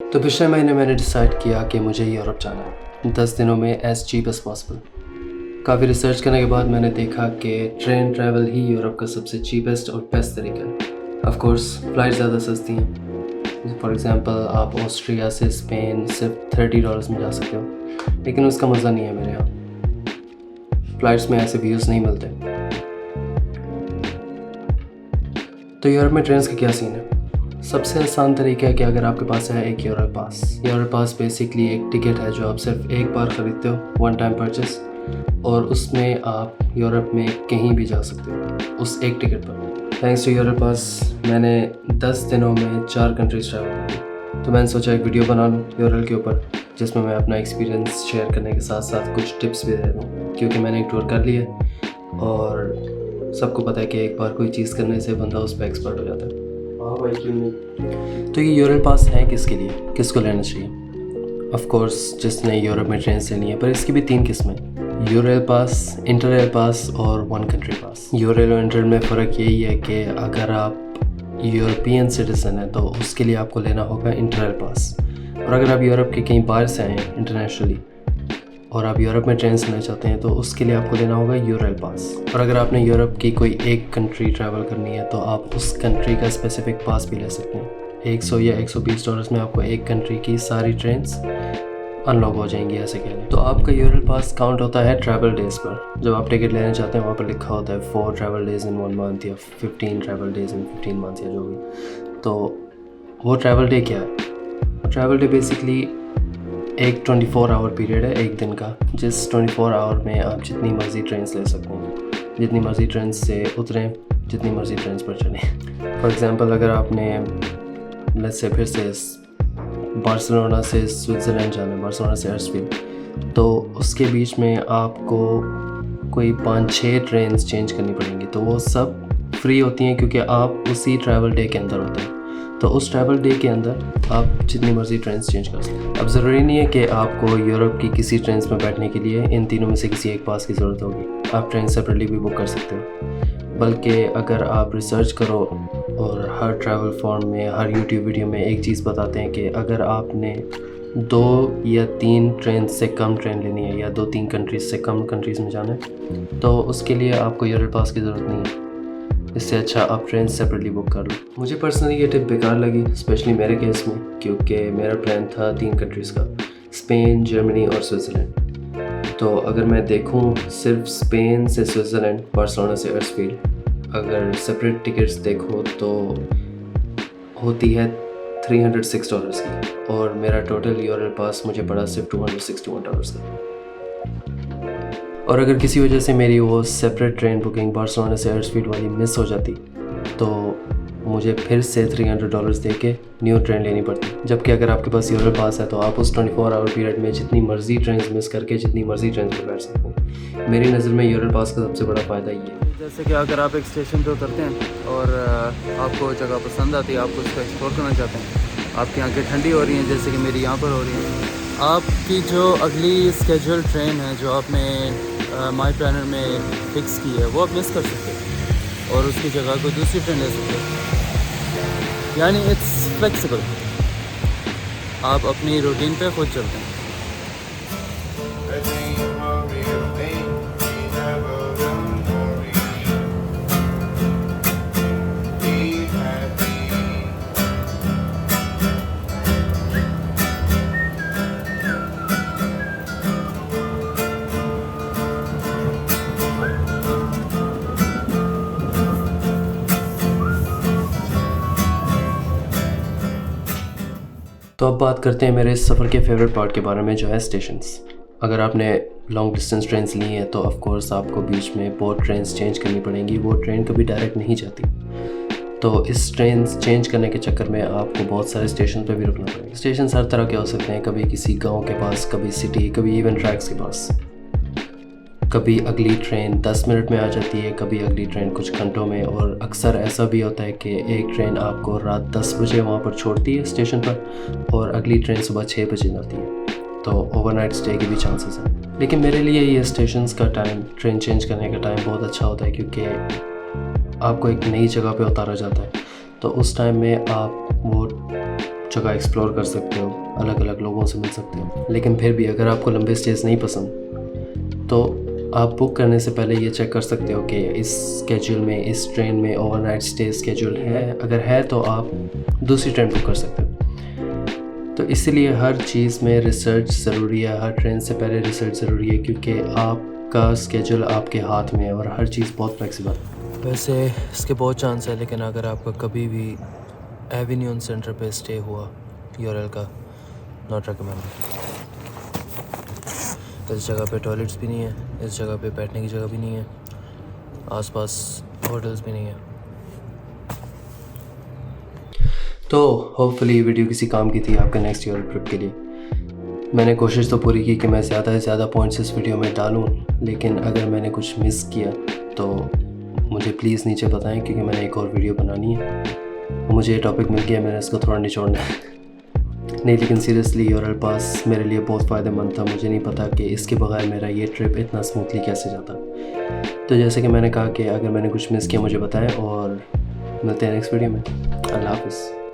तो पिछले महीने मैंने डिसाइड किया कि मुझे यूरोप जाना है 10 दिनों में एज़ चीप एज़ पॉसिबल। काफ़ी रिसर्च करने के बाद मैंने देखा कि ट्रेन ट्रैवल ही यूरोप का सबसे चीपेस्ट और बेस्ट तरीका है। ऑफ कोर्स फ़्लाइट ज़्यादा सस्ती हैं। फॉर एग्ज़ाम्पल आप ऑस्ट्रिया से स्पेन सिर्फ $30 में जा सकते हो, लेकिन उसका मज़ा नहीं है मेरे यहाँ। फ़्लाइट्स में ऐसे व्यूज़ नहीं मिलते। तो यूरोप में ट्रेन का क्या सीन है? सबसे आसान तरीका है कि अगर आपके पास है एक यूरो पास। यूरो पास बेसिकली एक टिकट है जो आप सिर्फ एक बार ख़रीदते हो, वन टाइम परचेस, और उसमें आप यूरोप में कहीं भी जा सकते हो उस एक टिकट पर। थैंक्स टू यूरो पास मैंने 10 दिनों में 4 कंट्रीज ट्रैवल की। तो मैंने सोचा एक वीडियो बना लूँ यूरो के ऊपर, जिसमें मैं अपना एक्सपीरियंस शेयर करने के साथ साथ कुछ टिप्स भी दे दूँ, क्योंकि मैंने एक टूर कर लिया और सबको पता है कि एक बार कोई चीज़ करने से बंदा उस पर एक्सपर्ट हो जाता है। हाँ भाई, क्यों नहीं। तो ये यूरो पास है किसके लिए, किसको लेना चाहिए? ऑफ कोर्स जिसने यूरोप में ट्रेन से ली है, पर इसकी भी 3 किस्में हैं: यूरोप पास, इंटररेल पास और वन कंट्री पास। यूरोप और इंटररेल में फ़र्क यही है कि अगर आप यूरोपियन सिटीज़न हैं तो उसके लिए आपको लेना होगा इंटररेल पास, और अगर आप यूरोप के कहीं बाहर से आए हैं इंटरनेशनली और आप यूरोप में ट्रेन से लेना चाहते हैं तो उसके लिए आपको लेना होगा यूरोल पास। और अगर आपने यूरोप की कोई एक कंट्री ट्रैवल करनी है तो आप उस कंट्री का स्पेसिफिक पास भी ले सकते हैं। 100 या $120 में आपको एक कंट्री की सारी ट्रेन्स अनलॉक हो जाएंगी, ऐसे कह लें। तो आपका यूरोल पास काउंट होता है ट्रैवल डेज़ पर। जब आप टिकट लेना चाहते हैं वहाँ पर लिखा होता है 4 ट्रैवल डेज़ इन 1 मंथ या 15 ट्रैवल डेज़ इन 15 मंथ या जो भी। तो वो ट्रैवल डे क्या है? ट्रैवल डे बेसिकली एक 24 आवर पीरियड है, एक दिन का, जिस 24 आवर में आप जितनी मर्ज़ी ट्रेन्स ले सकते हैं, जितनी मर्ज़ी ट्रेन से उतरें, जितनी मर्ज़ी ट्रेन पर चलें। फॉर एग्ज़ाम्पल अगर आपने लेट्स से फिर से बार्सिलोना से स्विट्ज़रलैंड जाना है, बार्सिलोना से हडर्सफील्ड, तो उसके बीच में आपको कोई 5-6 ट्रेन्स चेंज करनी पड़ेंगी। तो वो सब फ्री होती हैं क्योंकि आप उसी ट्रैवल डे के अंदर होते हैं। तो उस ट्रैवल डे के अंदर आप जितनी मर्ज़ी ट्रेन चेंज कर सकते हैं। अब ज़रूरी नहीं है कि आपको यूरोप की किसी ट्रेन में बैठने के लिए इन तीनों में से किसी एक पास की ज़रूरत होगी। आप ट्रेन सेपरेटली भी बुक कर सकते हो। बल्कि अगर आप रिसर्च करो और हर ट्रैवल फॉर्म में, हर यूट्यूब वीडियो में एक चीज़ बताते हैं कि अगर आपने 2 या 3 ट्रेन से कम ट्रेन लेनी है या 2-3 कंट्रीज़ से कम कंट्रीज़ में जाना है तो उसके लिए आपको यूरोप पास की ज़रूरत नहीं है। इससे अच्छा आप ट्रेन सेपरेटली बुक कर लो। मुझे पर्सनली ये टिप बेकार लगी, स्पेशली मेरे केस में, क्योंकि मेरा प्लान था 3 कंट्रीज़ का: स्पेन, जर्मनी और स्विट्ज़रलैंड। तो अगर मैं देखूं सिर्फ स्पेन से स्विट्ज़रलैंड, बार्सिलोना से हडर्सफील्ड, अगर सेपरेट टिकट्स देखो तो होती है $306 की, और मेरा टोटल यूरो पास मुझे पड़ा सिर्फ $261 का। और अगर किसी वजह से मेरी वो सेपरेट ट्रेन बुकिंग बार्सिलोना से हडर्सफील्ड वाली मिस हो जाती तो मुझे फिर से $300 दे के न्यू ट्रेन लेनी पड़ती। जबकि अगर आपके पास यूरो पास है तो आप उस 24 आवर पीरियड में जितनी मर्ज़ी ट्रेन मिस करके जितनी मर्ज़ी ट्रेन पर बैठ सकते हैं। मेरी नज़र में यूरो पास का सबसे बड़ा फ़ायदा ये है। जैसे कि अगर आप एक स्टेशन पे उतरते हैं और आपको जगह पसंद आती है, आप उसको एक्सप्लोर करना चाहते हैं, आपकी आंखें ठंडी हो रही हैं जैसे कि मेरी यहाँ पर हो रही हैं, आपकी जो अगली स्केड्यूल ट्रेन है जो आपने माई प्लानर में फिक्स की है वो आप मिस कर सकते हैं और उसकी जगह कोई दूसरी ट्रेन ले सकते हैं। यानी इट्स फ्लेक्सिबल, आप अपनी रूटीन पे खुद चलते हैं। तो अब बात करते हैं मेरे इस सफ़र के फेवरेट पार्ट के बारे में, जो है स्टेशंस। अगर आपने लॉन्ग डिस्टेंस ट्रेन्स ली हैं तो ऑफ कोर्स आपको बीच में बहुत ट्रेन्स चेंज करनी पड़ेंगी। वो ट्रेन कभी डायरेक्ट नहीं जाती, तो इस ट्रेन चेंज करने के चक्कर में आपको बहुत सारे स्टेशन पे भी रुकना पड़ेगा। स्टेशन हर तरह के हो सकते हैं, कभी किसी गांव के पास, कभी सिटी, कभी इवन ट्रैक्स के पास। कभी अगली ट्रेन 10 मिनट में आ जाती है, कभी अगली ट्रेन कुछ घंटों में, और अक्सर ऐसा भी होता है कि एक ट्रेन आपको रात 10 बजे वहाँ पर छोड़ती है स्टेशन पर और अगली ट्रेन सुबह 6 बजे जाती है। तो ओवरनाइट स्टे के भी चांसेस हैं। लेकिन मेरे लिए ये स्टेशंस का टाइम, ट्रेन चेंज करने का टाइम बहुत अच्छा होता है, क्योंकि आपको एक नई जगह पे उतारा जाता है। तो उस टाइम में आप वो जगह एक्सप्लोर कर सकते हो, अलग अलग लोगों से मिल सकते हो। लेकिन फिर भी अगर आपको लंबे स्टेज नहीं पसंद तो आप बुक करने से पहले ये चेक कर सकते हो कि इस स्केड्यूल में, इस ट्रेन में ओवरनाइट स्टे स्केड्यूल है। अगर है तो आप दूसरी ट्रेन बुक कर सकते हो। तो इसीलिए हर चीज़ में रिसर्च ज़रूरी है, हर ट्रेन से पहले रिसर्च ज़रूरी है, क्योंकि आपका स्केड्यूल आपके हाथ में है और हर चीज़ बहुत फ्लेक्सिबल है। वैसे इसके बहुत चांस है, लेकिन अगर आपका कभी भी एवेन्यून सेंटर पे स्टे हुआ यूआरएल का, नॉट रिकमेंडेड। इस जगह पे टॉयलेट्स भी नहीं है, इस जगह पे बैठने की जगह भी नहीं है, आसपास होटल्स भी नहीं है। तो होपफुली वीडियो किसी काम की थी आपके नेक्स्ट ईयर ट्रिप के लिए। मैंने कोशिश तो पूरी की कि मैं ज़्यादा से ज़्यादा पॉइंट्स इस वीडियो में डालूं, लेकिन अगर मैंने कुछ मिस किया तो मुझे प्लीज़ नीचे बताएं, क्योंकि मैंने एक और वीडियो बनानी है। मुझे ये टॉपिक मिल गया, मैंने इसको थोड़ा निचोड़ना है। नहीं, लेकिन सीरियसली यूआरएल पास मेरे लिए बहुत फ़ायदेमंद था। मुझे नहीं पता कि इसके बगैर मेरा ये ट्रिप इतना स्मूथली कैसे जाता। तो जैसे कि मैंने कहा कि अगर मैंने कुछ मिस किया मुझे बताएं, और मिलते हैं नेक्स्ट वीडियो में। अल्लाह हाफ़िज़।